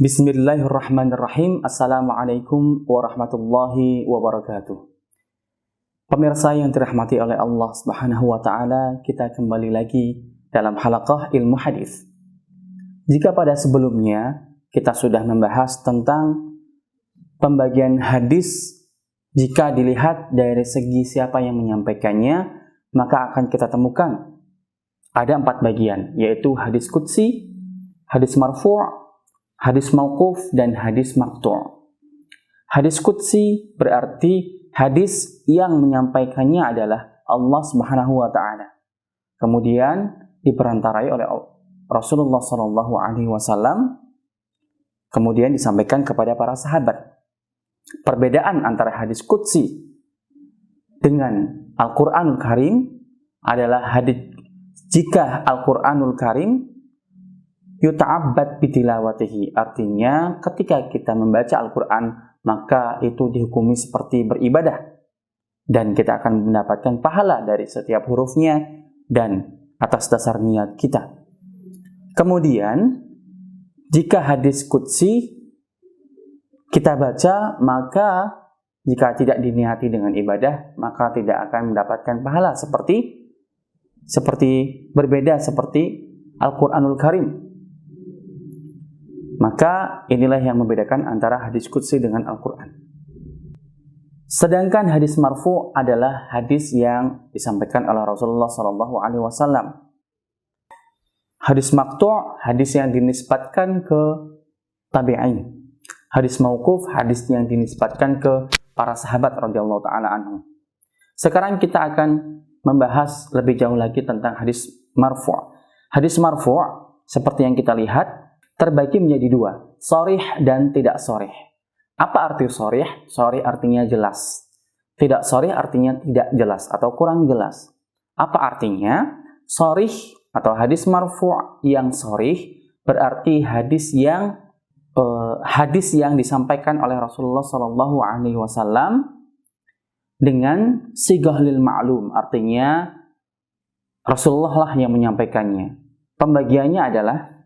Bismillahirrahmanirrahim. Assalamualaikum warahmatullahi wabarakatuh. Pemirsa yang dirahmati oleh Allah Subhanahu wa taala, kita kembali lagi dalam halaqah ilmu hadis. Jika pada sebelumnya kita sudah membahas tentang pembagian hadis, jika dilihat dari segi siapa yang menyampaikannya, maka akan kita temukan ada 4 bagian, yaitu hadis qudsi, hadis marfu', hadis mauquf, dan hadis maqtu'. Hadis qudsi berarti hadis yang menyampaikannya adalah Allah Subhanahu wa taala. Kemudian diperantarai oleh Rasulullah sallallahu alaihi wasallam, kemudian disampaikan kepada para sahabat. Perbedaan antara hadis qudsi dengan Al-Qur'anul Karim adalah jika Al-Qur'anul Karim yuta'abbad bitilawatihi, artinya ketika kita membaca Al-Quran maka itu dihukumi seperti beribadah dan kita akan mendapatkan pahala dari setiap hurufnya dan atas dasar niat kita. Kemudian jika hadis qudsi kita baca, maka jika tidak diniati dengan ibadah maka tidak akan mendapatkan pahala seperti berbeda seperti Al-Quranul Karim. Maka inilah yang membedakan antara hadis qudsi dengan Al-Quran. Sedangkan hadis marfu' adalah hadis yang disampaikan oleh Rasulullah SAW. Hadis maqtu' hadis yang dinisbatkan ke tabi'in. Hadis mauquf hadis yang dinisbatkan ke para sahabat radhiyallahu taala anhum. Sekarang kita akan membahas lebih jauh lagi tentang hadis marfu'. Hadis marfu' seperti yang kita lihat terbagi menjadi 2, sharih dan tidak sharih. Apa arti sharih? Sharih artinya jelas. Tidak sharih artinya tidak jelas atau kurang jelas. Apa artinya? Sharih atau hadis marfu' yang sharih berarti hadis yang disampaikan oleh Rasulullah Shallallahu Alaihi Wasallam dengan sigah lil ma'lum, artinya Rasulullah lah yang menyampaikannya. Pembagiannya adalah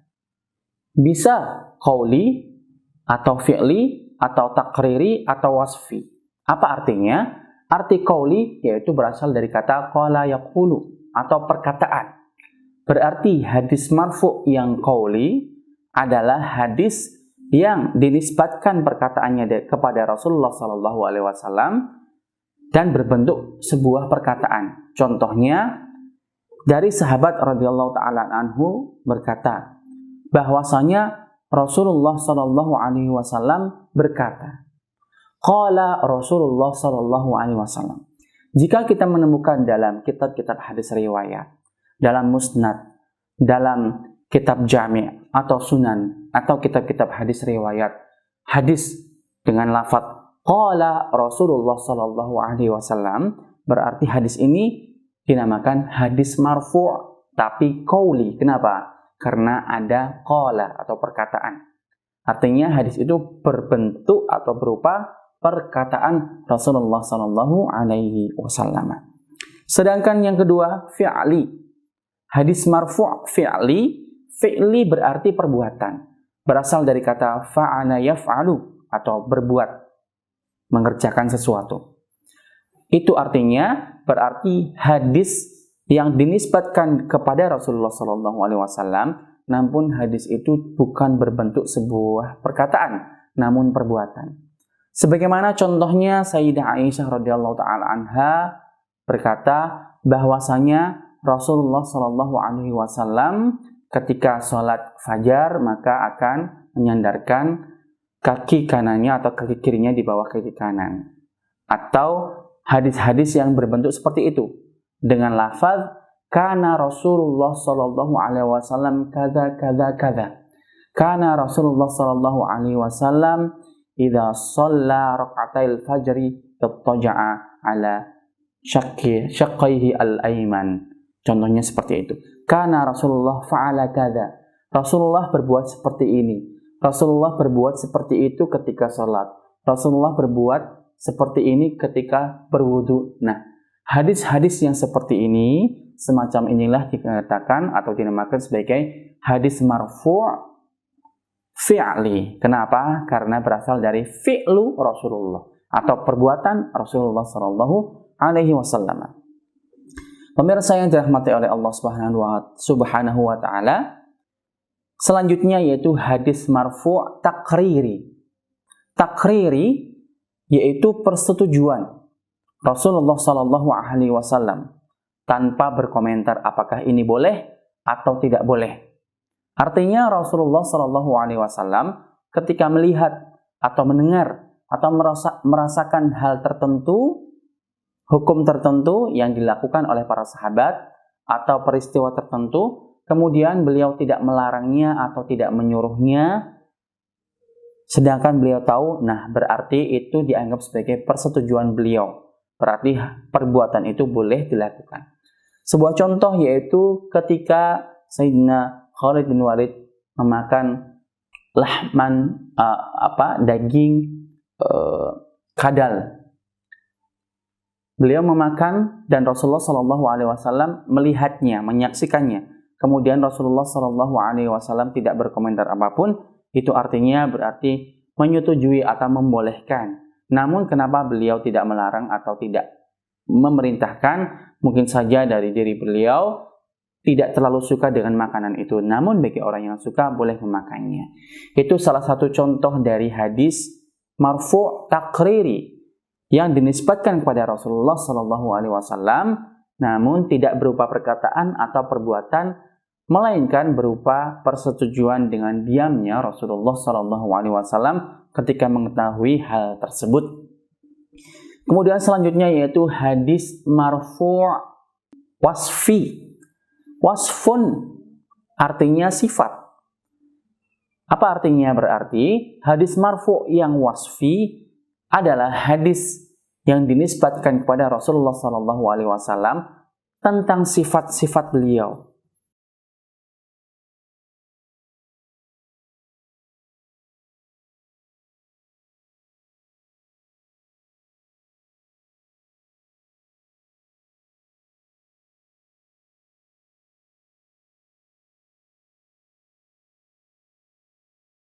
bisa qauli atau fi'li atau takriri atau wasfi. Apa artinya? Arti qauli yaitu berasal dari kata qala yaqulu atau perkataan. Berarti hadis marfu' yang qauli adalah hadis yang dinisbatkan perkataannya kepada Rasulullah sallallahu alaihi wasallam dan berbentuk sebuah perkataan. Contohnya dari sahabat radhiyallahu taala anhu berkata bahwasanya Rasulullah Shallallahu Alaihi Wasallam berkata, qala Rasulullah Shallallahu Alaihi Wasallam. Jika kita menemukan dalam kitab-kitab hadis riwayat, dalam musnad, dalam kitab jami' atau sunan, atau kitab-kitab hadis riwayat, hadis dengan lafaz qala Rasulullah Shallallahu Alaihi Wasallam, berarti hadis ini dinamakan hadis marfu', tapi qauli. Kenapa? Karena ada qala atau perkataan. Artinya hadis itu berbentuk atau berupa perkataan Rasulullah sallallahu alaihi wasallam. Sedangkan yang kedua, fi'li. Hadis marfu' fi'li, fi'li berarti perbuatan. Berasal dari kata fa'ana yaf'alu atau berbuat, mengerjakan sesuatu. Itu artinya berarti hadis yang dinisbatkan kepada Rasulullah SAW, namun hadis itu bukan berbentuk sebuah perkataan, namun perbuatan. Sebagaimana contohnya Sayyidah Aisyah radhiyallahu taala anha berkata bahwasanya Rasulullah SAW ketika sholat fajar maka akan menyandarkan kaki kanannya atau kaki kirinya di bawah kaki kanan. Atau hadis-hadis yang berbentuk seperti itu dengan lafaz kana Rasulullah sallallahu alaihi wasallam kada kada kada. Kana Rasulullah sallallahu alaihi wasallam idza shalla rak'atil fajri ittaja'a ala syaqqaihi al-ayman. Contohnya seperti itu. Kana Rasulullah fa'ala kada. Rasulullah berbuat seperti ini. Rasulullah berbuat seperti itu ketika salat. Rasulullah berbuat seperti ini ketika berwudu. Nah, hadis-hadis yang seperti ini, semacam inilah dikatakan atau dinamakan sebagai hadis marfu' fi'li. Kenapa? Karena berasal dari fi'lu Rasulullah atau perbuatan Rasulullah Shallallahu Alaihi Wasallam. Pemirsa yang dirahmati oleh Allah Subhanahu wa Ta'ala, selanjutnya yaitu hadis marfu' takriri. Takriri yaitu persetujuan Rasulullah Shallallahu Alaihi Wasallam tanpa berkomentar apakah ini boleh atau tidak boleh. Artinya Rasulullah Shallallahu Alaihi Wasallam ketika melihat atau mendengar atau merasakan hal tertentu, hukum tertentu yang dilakukan oleh para sahabat atau peristiwa tertentu, kemudian beliau tidak melarangnya atau tidak menyuruhnya, sedangkan beliau tahu, nah berarti itu dianggap sebagai persetujuan beliau. Berarti perbuatan itu boleh dilakukan. Sebuah contoh yaitu ketika Sayyidina Khalid bin Walid memakan daging kadal. Beliau memakan dan Rasulullah Shallallahu Alaihi Wasallam melihatnya, menyaksikannya. Kemudian Rasulullah Shallallahu Alaihi Wasallam tidak berkomentar apapun. Itu artinya berarti menyetujui atau membolehkan. Namun kenapa beliau tidak melarang atau tidak memerintahkan? Mungkin saja dari diri beliau tidak terlalu suka dengan makanan itu. Namun bagi orang yang suka boleh memakannya. Itu salah satu contoh dari hadis marfu' takriri yang dinisbatkan kepada Rasulullah Shallallahu Alaihi Wasallam, namun tidak berupa perkataan atau perbuatan, melainkan berupa persetujuan dengan diamnya Rasulullah Shallallahu Alaihi Wasallam ketika mengetahui hal tersebut. Kemudian selanjutnya yaitu hadis marfu' wasfi. Wasfun artinya sifat. Apa artinya berarti? Hadis marfu' yang wasfi adalah hadis yang dinisbatkan kepada Rasulullah SAW tentang sifat-sifat beliau.